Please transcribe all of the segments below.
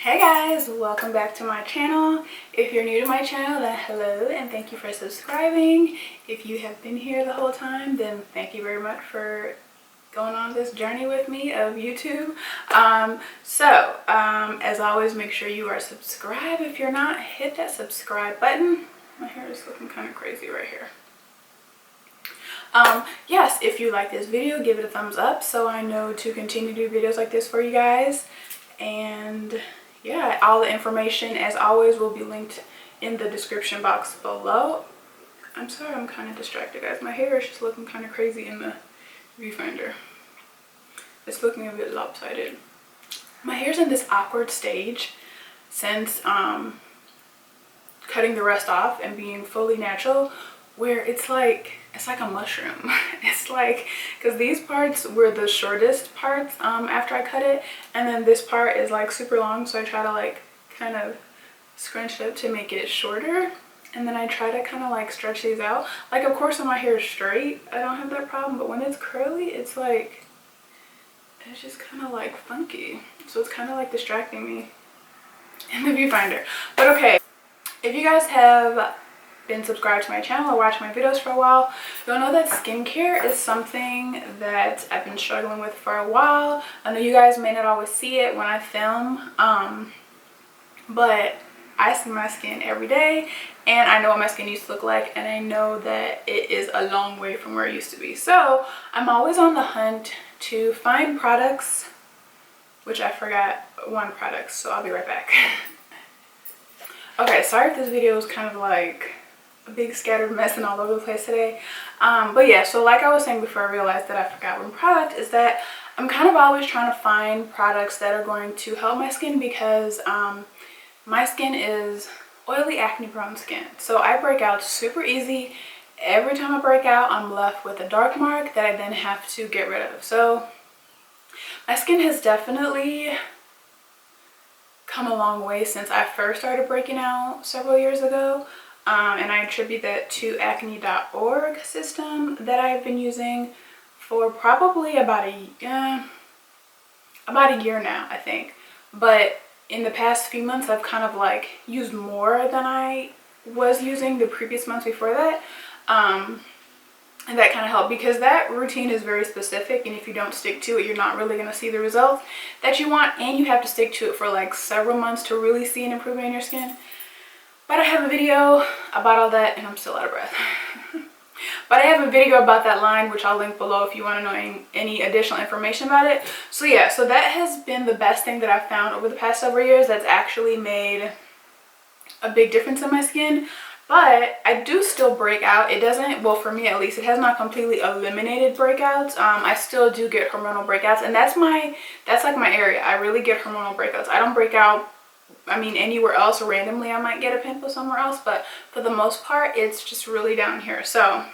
Hey guys, welcome back to my channel. If you're new to my channel, then hello and thank you for subscribing. If you have been here the whole time, then thank you very much for going on this journey with me of YouTube. As always, make sure you are subscribed. If you're not, hit that subscribe button. My hair is looking kind of crazy right here. Yes, if you like this video, give it a thumbs up so I know to continue to do videos like this for you guys. And yeah, all the information as always will be linked in the description box below. I'm sorry, I'm kind of distracted, guys. My hair is just looking kind of crazy in the viewfinder. It's looking a bit lopsided. My hair's in this awkward stage since cutting the rest off and being fully natural, where it's like a mushroom. It's like, because these parts were the shortest parts after I cut it, and then this part is like super long, so I try to like kind of scrunch it up to make it shorter, and then I try to kind of like stretch these out. Like, of course when my hair is straight I don't have that problem, but when it's curly it's like, it's just kind of like funky, so it's kind of like distracting me in the viewfinder. But okay, if you guys have been subscribed to my channel or watched my videos for a while, you'll know that skincare is something that I've been struggling with for a while. I know you guys may not always see it when I film, but I see my skin every day and I know what my skin used to look like, and I know that it is a long way from where it used to be. So I'm always on the hunt to find products, which I forgot one product, so I'll be right back. Okay, sorry if this video is kind of like a big scattered mess and all over the place today, but yeah, so like I was saying before I realized that I forgot one product, is that I'm kind of always trying to find products that are going to help my skin, because my skin is oily, acne prone skin, so I break out super easy. Every time I break out I'm left with a dark mark that I then have to get rid of. So my skin has definitely come a long way since I first started breaking out several years ago. And I attribute that to acne.org system that I've been using for probably about a year now, I think. But in the past few months I've kind of like used more than I was using the previous months before that. And that kind of helped, because that routine is very specific, and if you don't stick to it you're not really going to see the results that you want, and you have to stick to it for like several months to really see an improvement in your skin. But I have a video about all that, and I'm still out of breath. But I have a video about that line, which I'll link below if you want to know any additional information about it. So yeah, so that has been the best thing that I've found over the past several years that's actually made a big difference in my skin. But I do still break out. It doesn't, well, for me at least, it has not completely eliminated breakouts. I still do get hormonal breakouts, and that's like my area. I really get hormonal breakouts. I don't break out, I mean, anywhere else. Randomly I might get a pimple somewhere else, but for the most part it's just really down here. So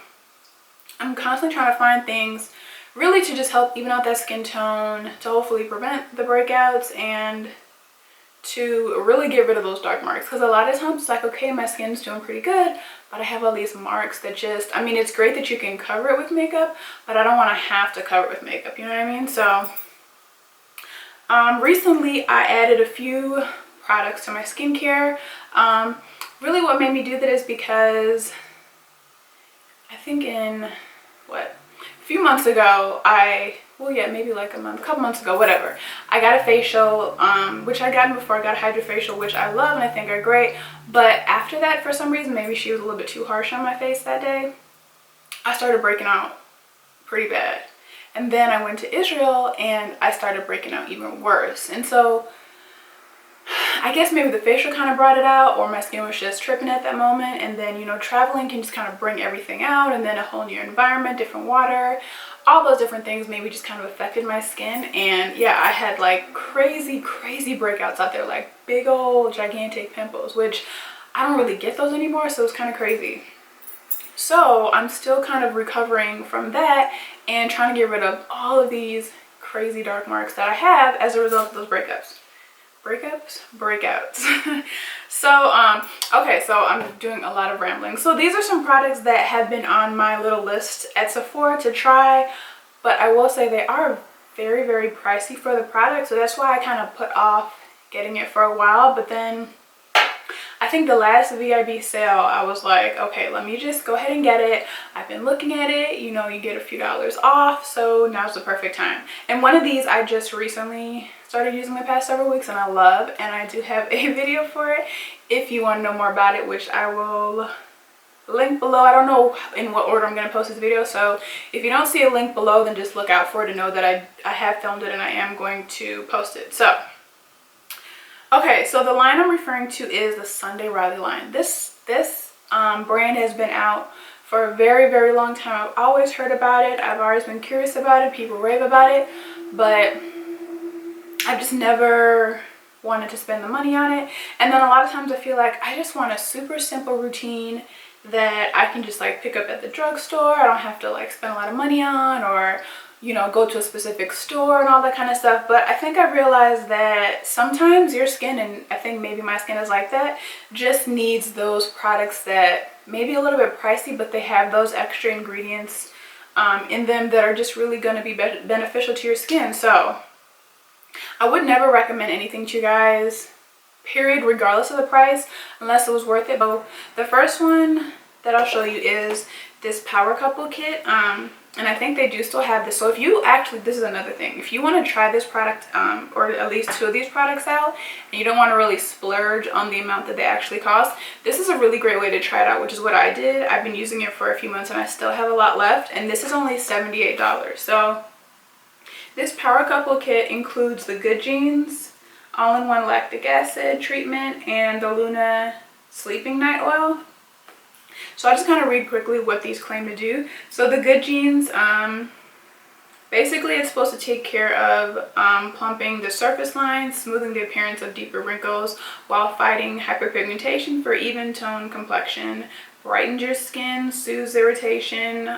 I'm constantly trying to find things really to just help even out that skin tone, to hopefully prevent the breakouts and to really get rid of those dark marks. Because a lot of times it's like, okay, my skin's doing pretty good, but I have all these marks that just, I mean, it's great that you can cover it with makeup, but I don't want to have to cover it with makeup, you know what I mean? So recently I added a few products to my skincare. Really what made me do that is because I think a few months ago, maybe like a couple months ago, whatever, I got a facial, which I gotten before. I got a hydrofacial, which I love and I think are great, but after that, for some reason, maybe she was a little bit too harsh on my face that day, I started breaking out pretty bad. And then I went to Israel and I started breaking out even worse. And so I guess maybe the facial kind of brought it out, or my skin was just tripping at that moment. And then, you know, traveling can just kind of bring everything out, and then a whole new environment, different water, all those different things maybe just kind of affected my skin. And yeah, I had like crazy breakouts out there, like big old gigantic pimples, which I don't really get those anymore, so it's kind of crazy. So I'm still kind of recovering from that and trying to get rid of all of these crazy dark marks that I have as a result of those breakouts. So okay, so I'm doing a lot of rambling. So these are some products that have been on my little list at Sephora to try, but I will say they are very pricey for the product, so that's why I kind of put off getting it for a while, but then I think the last VIB sale, I was like, okay, let me just go ahead and get it. I've been looking at it, you know, you get a few dollars off, so now's the perfect time. And one of these I just recently started using the past several weeks and I love, and I do have a video for it if you want to know more about it, which I will link below. I don't know in what order I'm going to post this video, so if you don't see a link below, then just look out for it to know that I have filmed it and I am going to post it. So okay, so the line I'm referring to is the Sunday Riley line. This brand has been out for a very, very long time. I've always heard about it. I've always been curious about it. People rave about it, but I've just never wanted to spend the money on it. And then a lot of times I feel like I just want a super simple routine that I can just like pick up at the drugstore. I don't have to like spend a lot of money on, or you know, go to a specific store and all that kind of stuff. But I think I realized that sometimes your skin, and I think maybe my skin is like that, just needs those products that maybe a little bit pricey, but they have those extra ingredients in them that are just really going to be beneficial to your skin. So I would never recommend anything to you guys, period, regardless of the price, unless it was worth it. So the first one that I'll show you is this Power Couple kit. And I think they do still have this. So if you actually, this is another thing, if you want to try this product or at least 2 of these products out, and you don't want to really splurge on the amount that they actually cost, this is a really great way to try it out, which is what I did. I've been using it for a few months and I still have a lot left, and this is only $78. So this Power Couple kit includes the Good Genes all-in-one lactic acid treatment and the Luna sleeping night oil. So I'll just kind of read quickly what these claim to do. So the Good Genes, basically it's supposed to take care of plumping the surface lines, smoothing the appearance of deeper wrinkles while fighting hyperpigmentation for even tone complexion, brightens your skin, soothes irritation,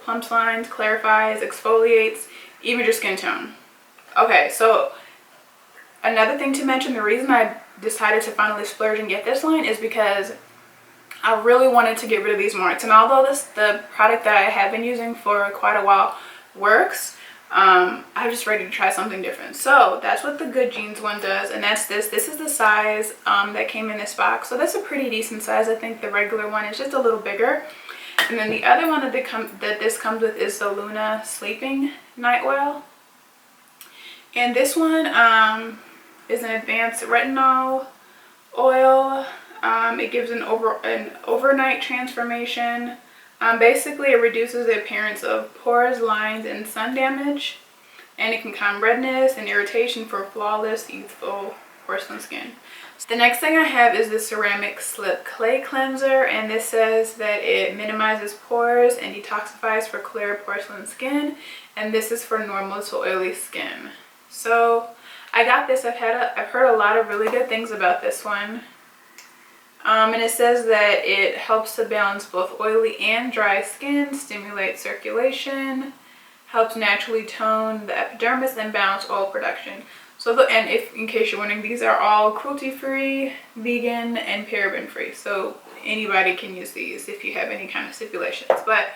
plumps lines, clarifies, exfoliates, even your skin tone. Okay, so another thing to mention, the reason I decided to finally splurge and get this line is because I really wanted to get rid of these marks. And although the product that I have been using for quite a while works, I'm just ready to try something different. So that's what the Good Genes one does, and that's this. This is the size that came in this box. So that's a pretty decent size. I think the regular one is just a little bigger. And then the other one that this comes with is the Luna Sleeping Night Oil. And this one is an advanced retinol oil. It gives an overnight transformation. Basically, it reduces the appearance of pores, lines, and sun damage. And it can calm redness and irritation for flawless, youthful porcelain skin. So the next thing I have is the Ceramic Slip Clay Cleanser. And this says that it minimizes pores and detoxifies for clear porcelain skin. And this is for normal to oily skin. So I got this. I've heard a lot of really good things about this one. And it says that it helps to balance both oily and dry skin, stimulate circulation, helps naturally tone the epidermis, and balance oil production. So, and if in case you're wondering, these are all cruelty-free, vegan, and paraben-free. So anybody can use these if you have any kind of stipulations. But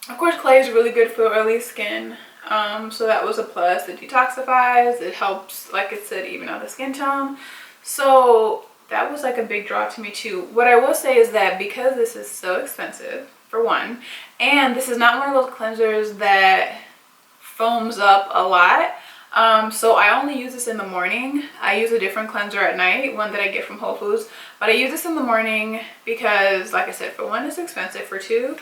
of course, clay is really good for oily skin. So that was a plus. It detoxifies. It helps, like it said, even out the skin tone. So that was like a big draw to me too. What I will say is that because this is so expensive, for one, and this is not one of those cleansers that foams up a lot, so I only use this in the morning. I use a different cleanser at night, one that I get from Whole Foods, but I use this in the morning because, like I said, for one, it's expensive. For two,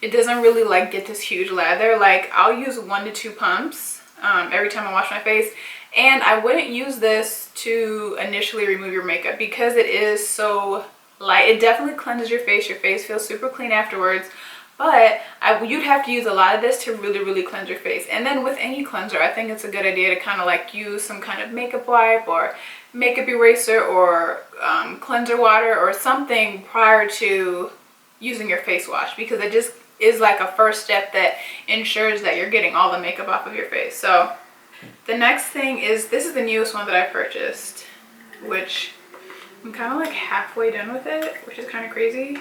it doesn't really like get this huge lather. Like I'll use 1 to 2 pumps every time I wash my face. And I wouldn't use this to initially remove your makeup because it is so light. It definitely cleanses your face. Your face feels super clean afterwards. But you'd have to use a lot of this to really, really cleanse your face. And then with any cleanser, I think it's a good idea to kind of like use some kind of makeup wipe or makeup eraser or cleanser water or something prior to using your face wash, because it just is like a first step that ensures that you're getting all the makeup off of your face. So the next thing is, this is the newest one that I purchased, which I'm kind of like halfway done with it, which is kind of crazy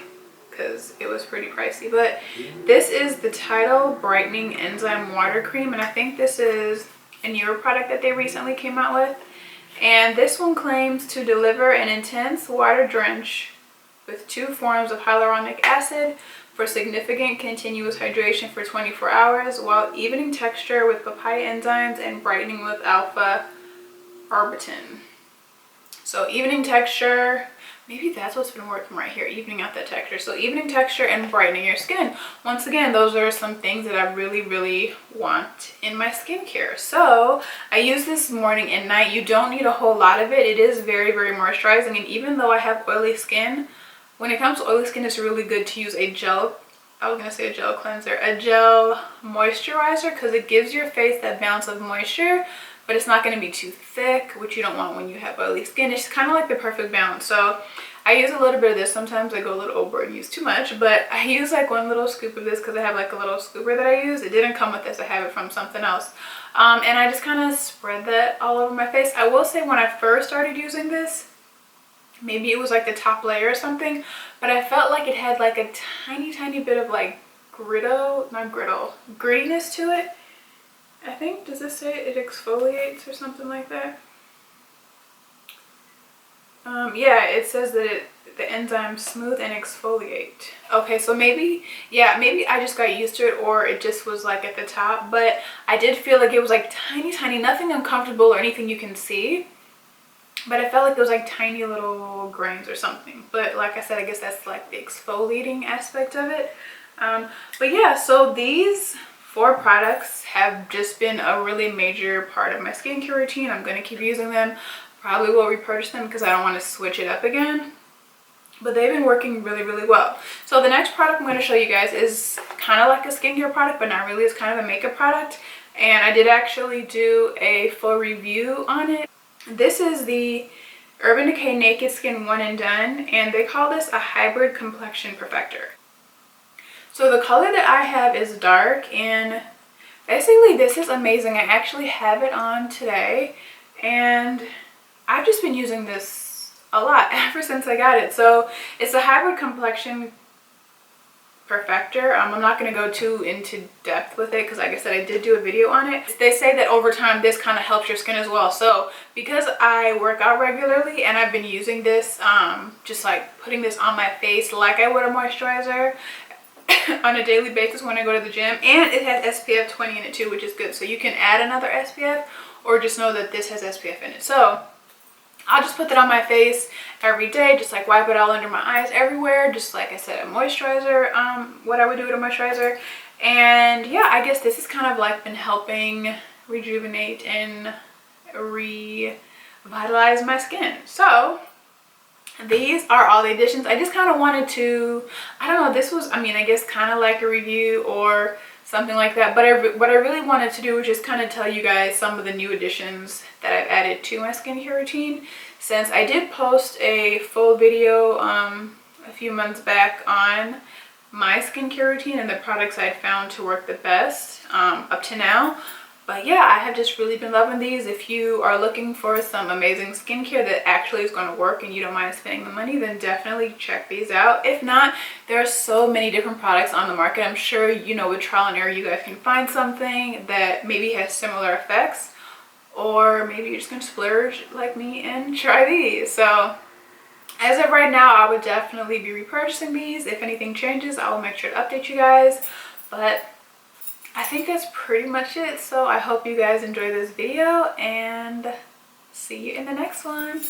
because it was pretty pricey. But this is the Tidal Brightening Enzyme Water Cream, and I think this is a newer product that they recently came out with. And this one claims to deliver an intense water drench with 2 forms of hyaluronic acid for significant continuous hydration for 24 hours while evening texture with papaya enzymes and brightening with alpha arbutin. So evening texture, maybe that's what's been working right here, evening out that texture. So evening texture and brightening your skin. Once again, those are some things that I really want in my skincare. So I use this morning and night. You don't need a whole lot of it. It is very moisturizing, and even though I have oily skin, when it comes to oily skin, it's really good to use a gel, I was gonna say a gel cleanser, a gel moisturizer, because it gives your face that balance of moisture, but it's not gonna be too thick, which you don't want when you have oily skin. It's kind of like the perfect balance. So I use a little bit of this. Sometimes I go a little over and use too much, but I use like 1 little scoop of this because I have like a little scooper that I use. It didn't come with this, I have it from something else. And I just kind of spread that all over my face. I will say when I first started using this, maybe it was like the top layer or something, but I felt like it had like a tiny bit of like grittiness to it. I think, does this say it exfoliates or something like that? Yeah, it says that the enzyme smooth and exfoliate. Okay, so maybe, yeah, maybe I just got used to it, or it just was like at the top, but I did feel like it was like tiny, nothing uncomfortable or anything you can see. But I felt like there was like tiny little grains or something. But like I said, I guess that's like the exfoliating aspect of it. But yeah, so these 4 products have just been a really major part of my skincare routine. I'm going to keep using them. Probably will repurchase them because I don't want to switch it up again. But they've been working really well. So the next product I'm going to show you guys is kind of like a skincare product, but not really. It's kind of a makeup product. And I did actually do a full review on it. This is the Urban Decay Naked Skin One and Done, and they call this a hybrid complexion perfector. So the color that I have is dark, and basically this is amazing. I actually have it on today, and I've just been using this a lot ever since I got it. So it's a hybrid complexion perfector. I'm not going to go too into depth with it because like I said, I did do a video on it. They say that over time this kind of helps your skin as well. So because I work out regularly and I've been using this, just like putting this on my face like I would a moisturizer on a daily basis when I go to the gym, and it has SPF 20 in it too, which is good. So you can add another SPF or just know that this has SPF in it. So I'll just put that on my face every day, just like wipe it all under my eyes, everywhere, just like I said, a moisturizer, what I would do with a moisturizer. And yeah, I guess this has kind of like been helping rejuvenate and revitalize my skin. So these are all the additions. I just kind of wanted to, I don't know, this was, I mean, I guess kind of like a review or something like that, but what I really wanted to do was just kind of tell you guys some of the new additions that I've added to my skincare routine, since I did post a full video a few months back on my skincare routine and the products I'd found to work the best up to now. But yeah, I have just really been loving these. If you are looking for some amazing skincare that actually is going to work and you don't mind spending the money, then definitely check these out. If not, there are so many different products on the market. I'm sure, you know, with trial and error, you guys can find something that maybe has similar effects, or maybe you're just going to splurge like me and try these. So as of right now, I would definitely be repurchasing these. If anything changes, I will make sure to update you guys. But I think that's pretty much it. So I hope you guys enjoyed this video, and see you in the next one.